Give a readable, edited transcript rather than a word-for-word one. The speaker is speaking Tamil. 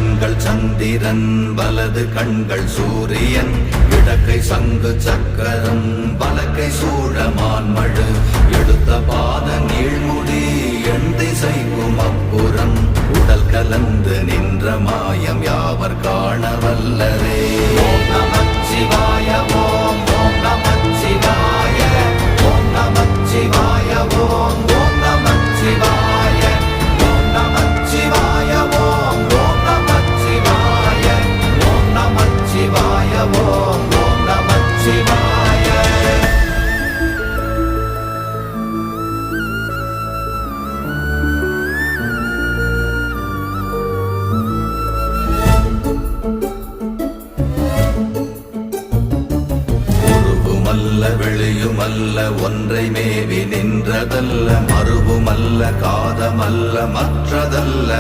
கண்கள் சந்திரன் வலது கண்கள் சூரியன் இடக்கை சங்கு சக்கரம் வலக்கை சூழமான்மழு எடுத்த பாத நீழ்முடி எண் திசைக்கும் அப்புறம் உடல் கலந்து நின்ற மாயம் யாவர் காண வல்லரே. ஓம் நமச்சிவாய ஓம் ஓம் நமச்சிவாய ஓம் நமச்சிவாய ஓம் ஓம் நமச்சிவாய ஓம் நமச்சிவாய ஓம் ஓம் நமச்சிவாய ஓம் நமச்சிவாய ஓம் ஓம் நமச்சிவாய. உருவுமல்ல வெளியுமல்ல ஒன்றை மேவி நின்றதல்ல மறுவுமல்ல காதமல்ல மற்றதல்ல